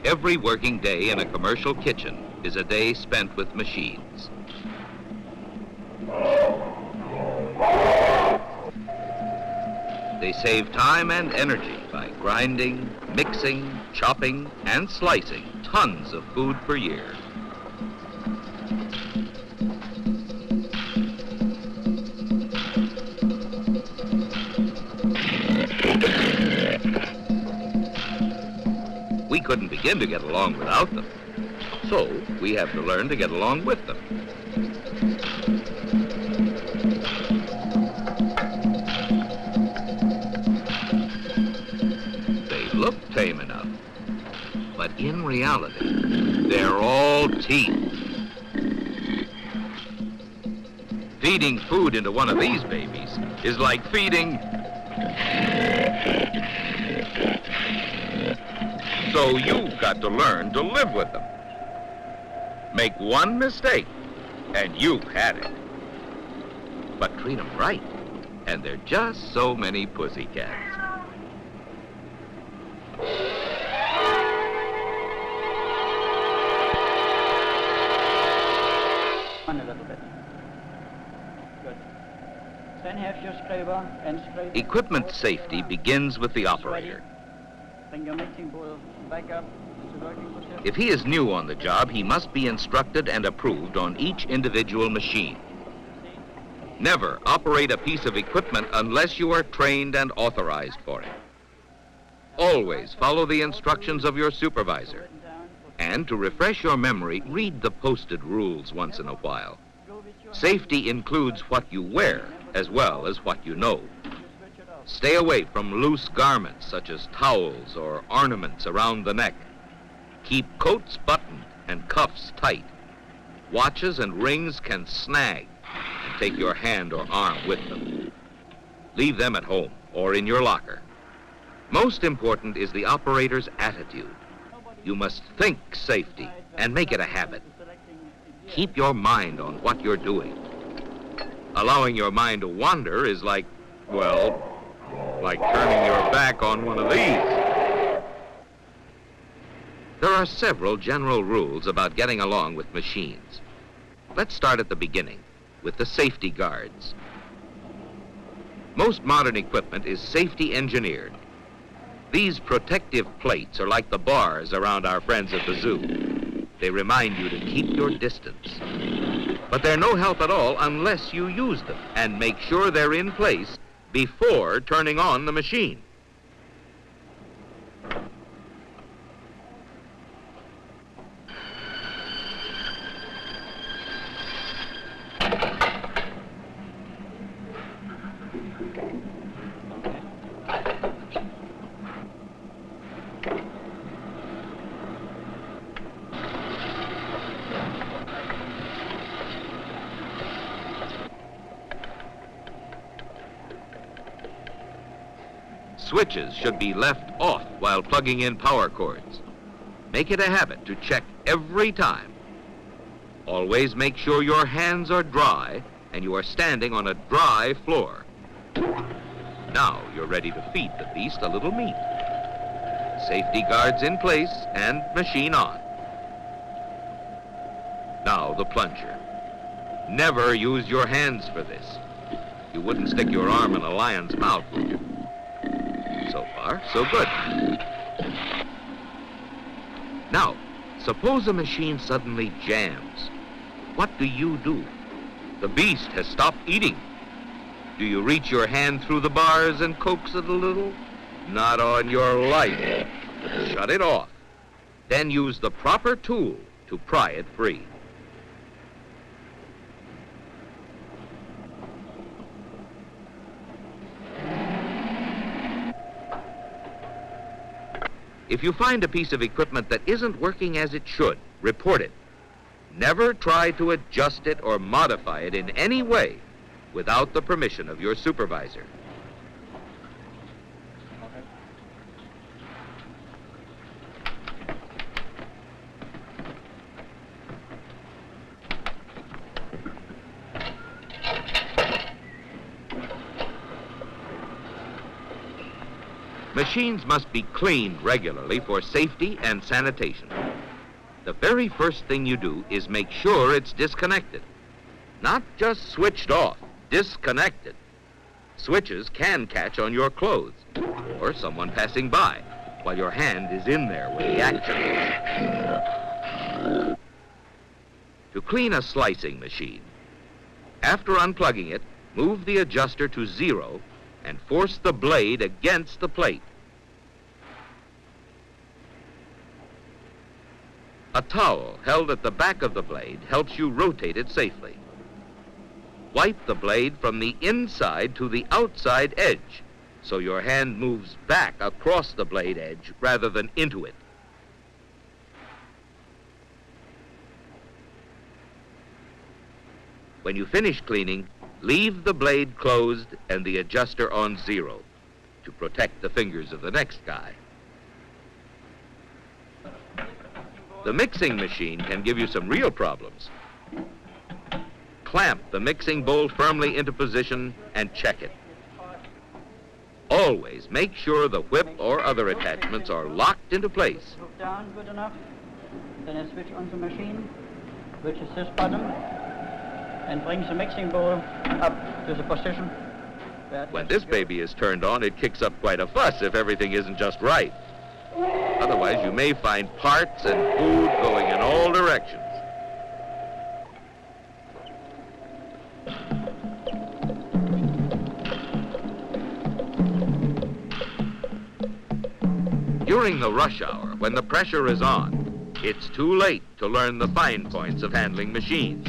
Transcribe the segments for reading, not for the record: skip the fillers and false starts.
Every working day in a commercial kitchen is a day spent with machines. They save time and energy by grinding, mixing, chopping, and slicing tons of food per year. We couldn't begin to get along without them, so we have to learn to get along with them. They look tame enough, but in reality, they're all teeth. Feeding food into one of these babies is like feeding... So you've got to learn to live with them. Make one mistake, and you've had it. But treat them right, and they're just so many pussycats. On a little bit. Good. Then have your scraper and scrape. Equipment safety begins with the operator. Bring your mixing bowl back up into working position. If he is new on the job, he must be instructed and approved on each individual machine. Never operate a piece of equipment unless you are trained and authorized for it. Always follow the instructions of your supervisor. And to refresh your memory, read the posted rules once in a while. Safety includes what you wear as well as what you know. Stay away from loose garments such as towels or ornaments around the neck. Keep coats buttoned and cuffs tight. Watches and rings can snag and take your hand or arm with them. Leave them at home or in your locker. Most important is the operator's attitude. You must think safety and make it a habit. Keep your mind on what you're doing. Allowing your mind to wander is like, well, like turning your back on one of these. There are several general rules about getting along with machines. Let's start at the beginning, with the safety guards. Most modern equipment is safety engineered. These protective plates are like the bars around our friends at the zoo. They remind you to keep your distance. But they're no help at all unless you use them and make sure they're in place before turning on the machine. Switches should be left off while plugging in power cords. Make it a habit to check every time. Always make sure your hands are dry and you are standing on a dry floor. Now you're ready to feed the beast a little meat. Safety guards in place and machine on. Now the plunger. Never use your hands for this. You wouldn't stick your arm in a lion's mouth, would you? So far, so good. Now, suppose a machine suddenly jams. What do? The beast has stopped eating. Do you reach your hand through the bars and coax it a little? Not on your life. Shut it off. Then use the proper tool to pry it free. If you find a piece of equipment that isn't working as it should, report it. Never try to adjust it or modify it in any way without the permission of your supervisor. Machines must be cleaned regularly for safety and sanitation. The very first thing you do is make sure it's disconnected. Not just switched off, disconnected. Switches can catch on your clothes or someone passing by while your hand is in there with the action. To clean a slicing machine, after unplugging it, move the adjuster to 0 and force the blade against the plate. A towel held at the back of the blade helps you rotate it safely. Wipe the blade from the inside to the outside edge, so your hand moves back across the blade edge rather than into it. When you finish cleaning, leave the blade closed and the adjuster on 0 to protect the fingers of the next guy. The mixing machine can give you some real problems. Clamp the mixing bowl firmly into position and check it. Always make sure the whip or other attachments are locked into place. Hook down good enough. Then I switch on the machine, which is this button, and brings the mixing bowl up to the position. When this baby is turned on, it kicks up quite a fuss if everything isn't just right. Otherwise, you may find parts and food going in all directions. During the rush hour, when the pressure is on, it's too late to learn the fine points of handling machines.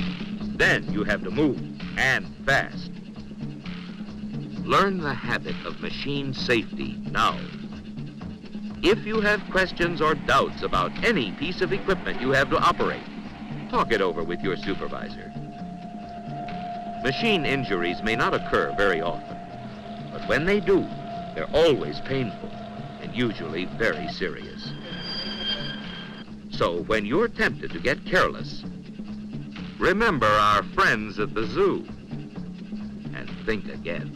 Then you have to move, and fast. Learn the habit of machine safety now. If you have questions or doubts about any piece of equipment you have to operate, talk it over with your supervisor. Machine injuries may not occur very often, but when they do, they're always painful and usually very serious. So when you're tempted to get careless, remember our friends at the zoo and think again.